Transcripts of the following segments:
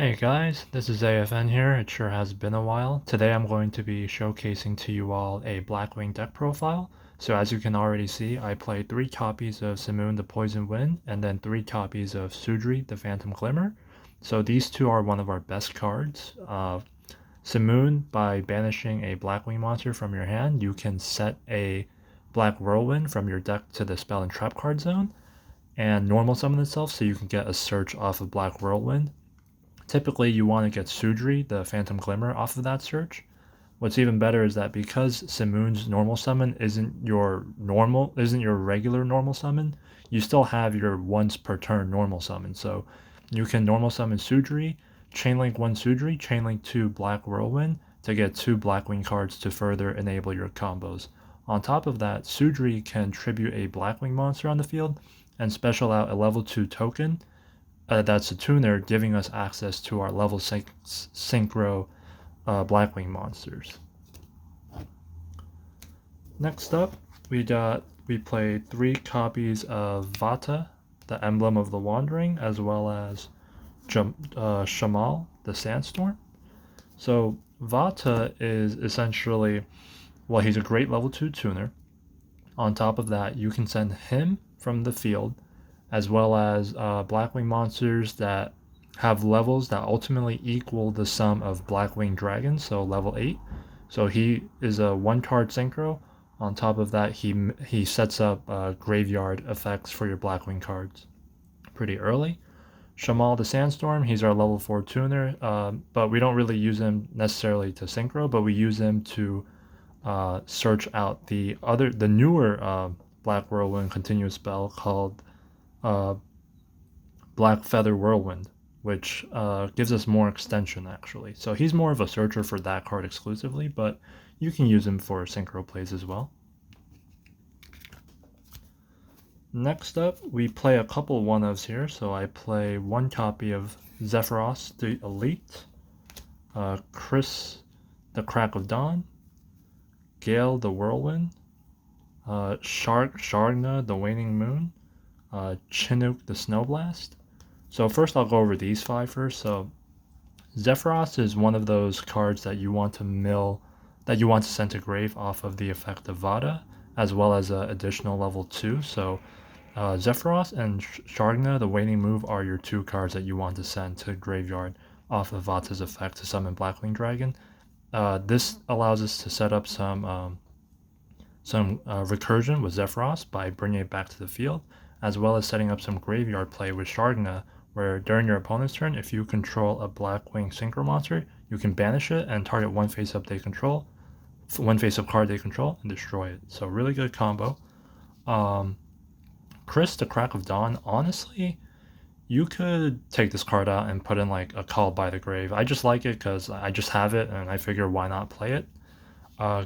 Hey guys, this is A.F.N here. It sure has been a while. Today I'm going to be showcasing to you all a Blackwing deck profile. So as you can already see, I played 3 copies of Simoon the Poison Wind and then 3 copies of Sudri the Phantom Glimmer. So these two are one of our best cards. Simoon, by banishing a Blackwing monster from your hand, you can set a Black Whirlwind from your deck to the Spell and Trap card zone and normal summon itself so you can get a search off of Black Whirlwind. Typically, you want to get Sudri, the Phantom Glimmer, off of that search. What's even better is that because Simoon's normal summon isn't your regular normal summon, you still have your once per turn normal summon. So you can normal summon Sudri, chainlink one Sudri, chainlink two Black Whirlwind to get 2 Blackwing cards to further enable your combos. On top of that, Sudri can tribute a Blackwing monster on the field and special out a level 2 token that's a tuner, giving us access to our level 6 Synchro Blackwing monsters. Next up, we played 3 copies of Vata, the Emblem of the Wandering, as well as Shamal, the Sandstorm. So Vata is essentially, well, he's a great level 2 tuner. On top of that, you can send him from the field as well as Blackwing monsters that have levels that ultimately equal the sum of Blackwing dragons, so level 8. So he is a 1 card synchro. On top of that, he sets up graveyard effects for your Blackwing cards pretty early. Shamal the Sandstorm, he's our level 4 tuner, but we don't really use him necessarily to synchro, but we use him to search out the newer Black Whirlwind continuous spell called uh, Black Feather Whirlwind, which gives us more extension actually. So he's more of a searcher for that card exclusively, but you can use him for synchro plays as well. Next up, we play a couple one-ofs here. So I play 1 copy of Zephyros the Elite, Chris the Crack of Dawn, Gale the Whirlwind, Shargna the Waning Moon, Chinook the Snowblast. So first I'll go over these 5 first. So Zephyros is one of those cards that you want to send to grave off of the effect of Vada, as well as an additional level 2. So Zephyros and Shargna, the Waning Move, are your 2 cards that you want to send to graveyard off of Vata's effect to summon Blackwing Dragon. This allows us to set up some recursion with Zephyros by bringing it back to the field, as well as setting up some graveyard play with Shargna, where during your opponent's turn, if you control a Blackwing Synchro monster, you can banish it and target one face-up card they control, and destroy it. So really good combo. Chris, the Crack of Dawn, honestly, you could take this card out and put in like a Call by the Grave. I just like it because I just have it, and I figure why not play it.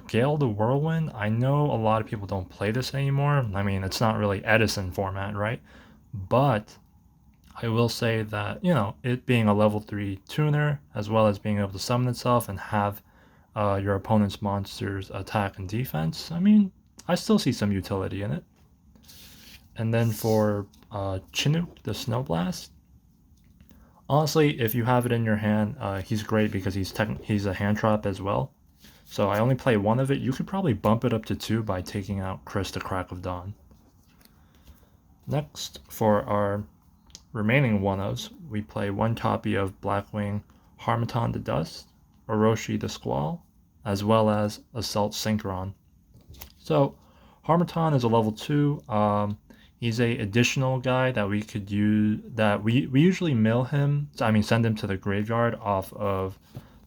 Gale the Whirlwind, I know a lot of people don't play this anymore. I mean, it's not really Edison format, right? But I will say that, it being a level 3 tuner, as well as being able to summon itself and have your opponent's monsters attack and defense, I mean, I still see some utility in it. And then for Chinook, the Snowblast, honestly, if you have it in your hand, he's great because he's a hand trap as well. So I only play 1 of it. You could probably bump it up to 2 by taking out Chris the Crack of Dawn. Next, for our remaining one-ofs, we play 1 copy of Blackwing Harmattan the Dust, Orochi the Squall, as well as Assault Synchron. So Harmattan is a level 2. He's a additional guy that we could use, that we usually send him to the graveyard off of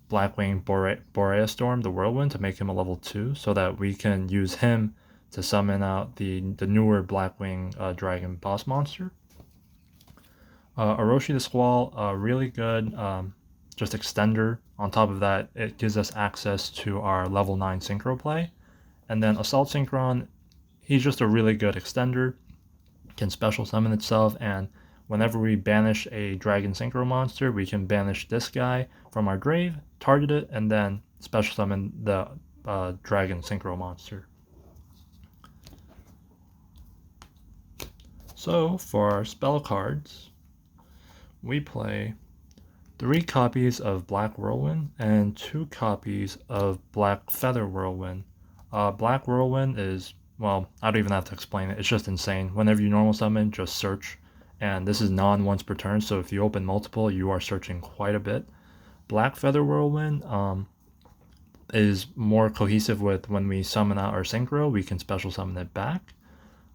Blackwing Borea Storm, the Whirlwind, to make him a level 2, so that we can use him to summon out the newer Blackwing Dragon boss monster. Orochi the Squall, really good, just extender. On top of that, it gives us access to our level 9 Synchro play. And then Assault Synchron, he's just a really good extender, can special summon itself, and whenever we banish a Dragon Synchro monster, we can banish this guy from our grave, target it, and then special summon the Dragon Synchro monster. So for our spell cards, we play 3 copies of Black Whirlwind and 2 copies of Black Feather Whirlwind. Black Whirlwind is, well, I don't even have to explain it. It's just insane. Whenever you normal summon, just search. And this is non-once per turn, so if you open multiple, you are searching quite a bit. Black Feather Whirlwind is more cohesive with when we summon out our Synchro, we can special summon it back.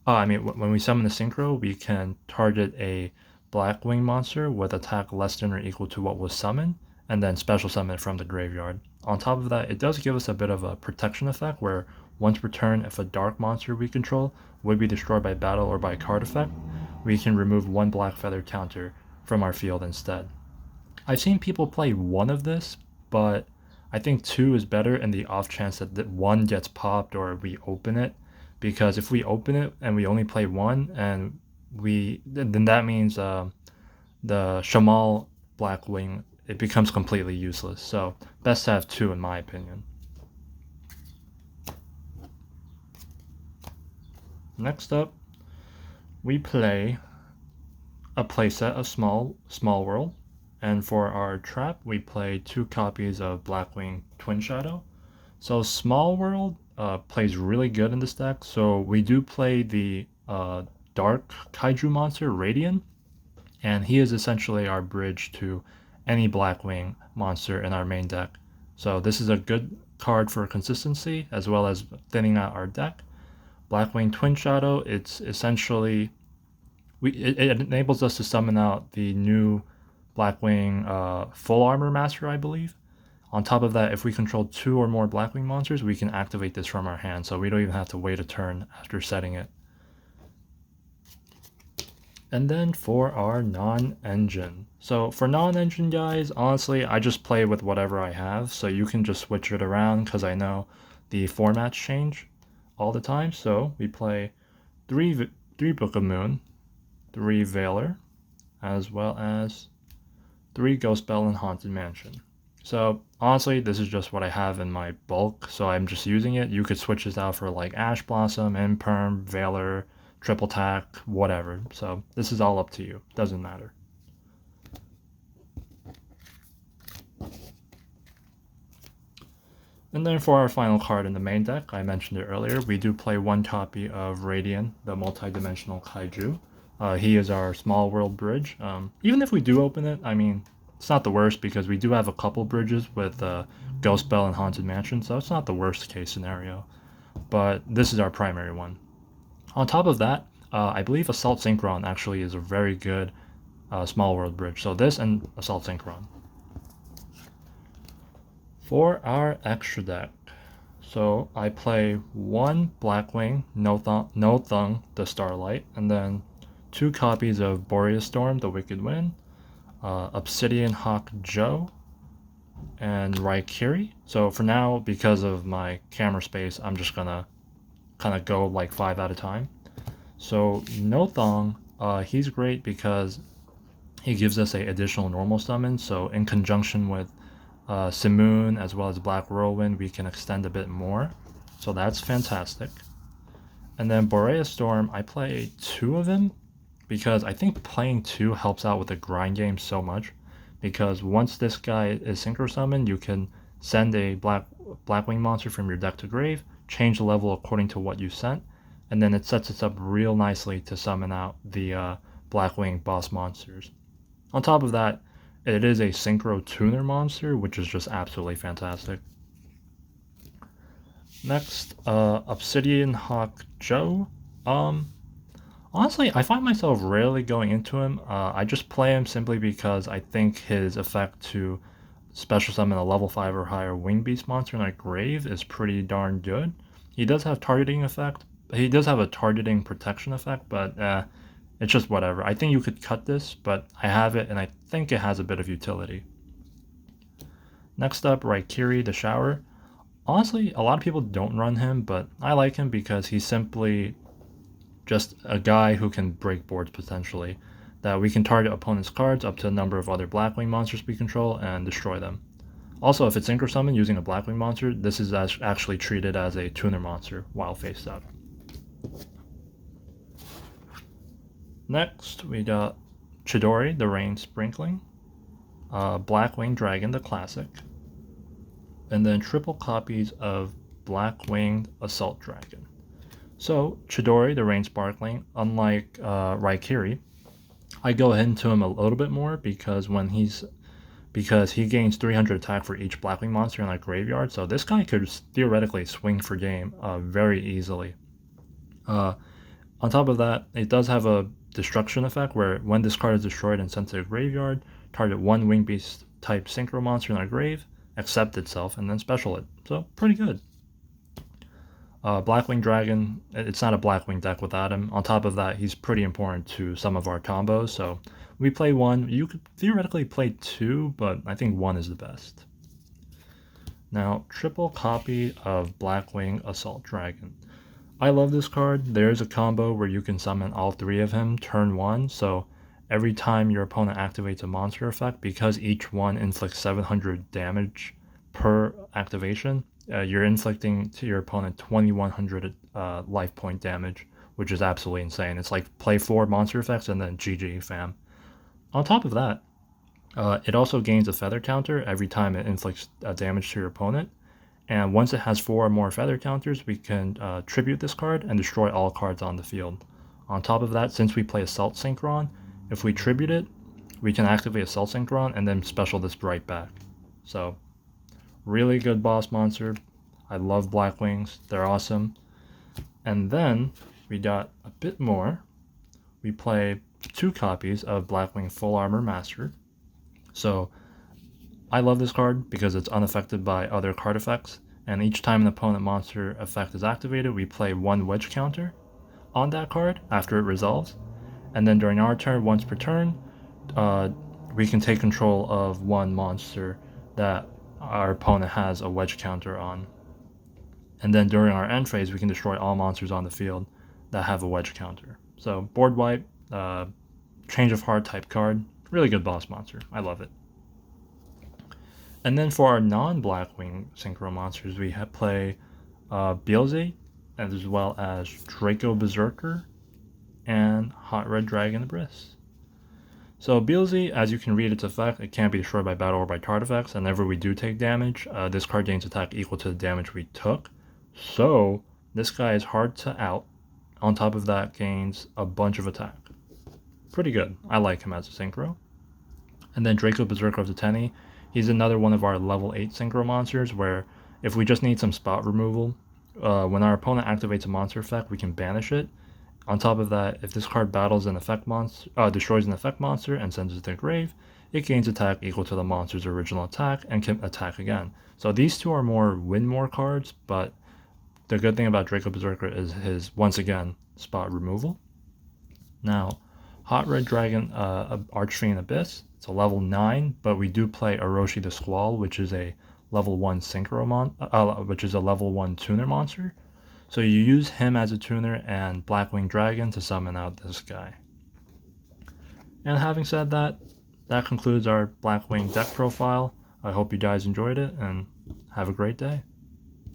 When we summon the Synchro, we can target a Blackwing monster with attack less than or equal to what was summoned, and then special summon it from the graveyard. On top of that, it does give us a bit of a protection effect where once per turn, if a dark monster we control would be destroyed by battle or by card effect, we can remove 1 Black Feather counter from our field instead. I've seen people play 1 of this, but I think 2 is better in the off chance that 1 gets popped or we open it, because if we open it and we only play 1 and then that means the Shamal Blackwing, it becomes completely useless. So best to have 2 in my opinion. Next up, we play a playset of Small World, and for our trap, we play 2 copies of Blackwing Twin Shadow. So Small World plays really good in this deck. So we do play the Dark Kaiju monster, Radiant, and he is essentially our bridge to any Blackwing monster in our main deck. So this is a good card for consistency as well as thinning out our deck. Blackwing Twin Shadow, it's essentially it enables us to summon out the new Blackwing Full Armor Master, I believe. On top of that, if we control 2 or more Blackwing monsters, we can activate this from our hand, so we don't even have to wait a turn after setting it. And then for our non-engine. So for non-engine guys, honestly, I just play with whatever I have, so you can just switch it around because I know the formats change all the time. So we play 3 Book of Moon, 3 Veiler, as well as 3 Ghost Bell and Haunted Mansion. So honestly, this is just what I have in my bulk, so I'm just using it. You could switch this out for like Ash Blossom, Imperm, Veiler, Triple Tack, whatever. So this is all up to you. Doesn't matter. And then for our final card in the main deck, I mentioned it earlier, we do play 1 copy of Radiant, the multi-dimensional Kaiju. He is our small world bridge. Even if we do open it, I mean, it's not the worst because we do have a couple bridges with Ghost Bell and Haunted Mansion, so it's not the worst case scenario. But this is our primary one. On top of that, I believe Assault Synchron actually is a very good small world bridge. So this and Assault Synchron. For our extra deck, so I play 1 Blackwing, No Thung, the Starlight, and then 2 copies of Boreas Storm, the Wicked Wind, Obsidian Hawk Joe, and Raikiri. So for now, because of my camera space, I'm just gonna kind of go like 5 at a time. So No Thong, he's great because he gives us a additional normal summon. So in conjunction with Simoon as well as Black Whirlwind, we can extend a bit more. So that's fantastic. And then Boreas Storm, I play 2 of them because I think playing 2 helps out with the grind game so much. Because once this guy is Synchro summoned, you can send a Blackwing monster from your deck to grave, change the level according to what you sent, and then it sets us up real nicely to summon out the Blackwing boss monsters. On top of that, it is a Synchro tuner monster, which is just absolutely fantastic. Next, Obsidian Hawk Joe. Honestly, I find myself rarely going into him. I just play him simply because I think his effect to special summon a level 5 or higher Wing Beast monster in a grave is pretty darn good. He does have targeting effect. He does have a targeting protection effect, but it's just whatever. I think you could cut this, but I have it, and I think it has a bit of utility. Next up, Raikiri the Shower. Honestly, a lot of people don't run him, but I like him because he's simply just a guy who can break boards potentially. That we can target opponent's cards up to a number of other Blackwing monsters we control and destroy them. Also, if it's Synchro Summon using a Blackwing monster, this is actually treated as a tuner monster while face up. Next, we got Chidori, the Rain Sprinkling. Blackwing Dragon, the classic, and then triple copies of Blackwing Assault Dragon. So, Chidori, the Rain Sparkling, unlike Raikiri, I go into him a little bit more because he gains 300 attack for each Blackwing monster in our graveyard, so this guy could theoretically swing for game very easily. On top of that, it does have a destruction effect where when this card is destroyed and sent to the graveyard, target one Wing Beast type Synchro monster in our grave, accept itself, and then special it. So, pretty good. Blackwing Dragon, it's not a Blackwing deck without him. On top of that, he's pretty important to some of our combos, so we play one. You could theoretically play two, but I think one is the best. Now, triple copy of Blackwing Assault Dragon. I love this card. There's a combo where you can summon all three of him turn one, so every time your opponent activates a monster effect, because each one inflicts 700 damage per activation, you're inflicting to your opponent 2100 life point damage, which is absolutely insane. It's like play 4 monster effects and then GG fam. On top of that, it also gains a feather counter every time it inflicts damage to your opponent. And once it has 4 or more feather counters, we can tribute this card and destroy all cards on the field. On top of that, since we play Assault Synchron, if we tribute it, we can activate Assault Synchron and then special this right back. So, really good boss monster. I love Blackwings. They're awesome. And then we got a bit more. We play 2 copies of Blackwing Full Armor Master. So I love this card because it's unaffected by other card effects, and each time an opponent monster effect is activated, we play 1 wedge counter on that card after it resolves. And then during our turn, once per turn, we can take control of 1 monster that our opponent has a wedge counter on. And then during our end phase, we can destroy all monsters on the field that have a wedge counter. So board wipe, change of heart type card, really good boss monster. I love it. And then for our non-Blackwing Synchro monsters, we play Beelzy, as well as Draco Berserker, and Hot Red Dragon Abyss. So Beelzy, as you can read its effect, it can't be destroyed by battle or by card effects, and whenever we do take damage, this card gains attack equal to the damage we took. So this guy is hard to out. On top of that, gains a bunch of attack. Pretty good. I like him as a Synchro. And then Draco Berserker of the Tenny. He's another one of our level 8 Synchro monsters where if we just need some spot removal, when our opponent activates a monster effect, we can banish it. On top of that, if this card battles an effect monster, destroys an effect monster and sends it to the grave, it gains attack equal to the monster's original attack and can attack again. So these two are more win more cards, but the good thing about Draco Berserker is his, once again, spot removal. Now, Hot Red Dragon Archfiend Abyss. It's a level 9, but we do play Orochi the Squall, which is a level 1 Synchro which is a level 1 tuner monster. So you use him as a tuner and Blackwing Dragon to summon out this guy. And having said that, that concludes our Blackwing deck profile. I hope you guys enjoyed it and have a great day.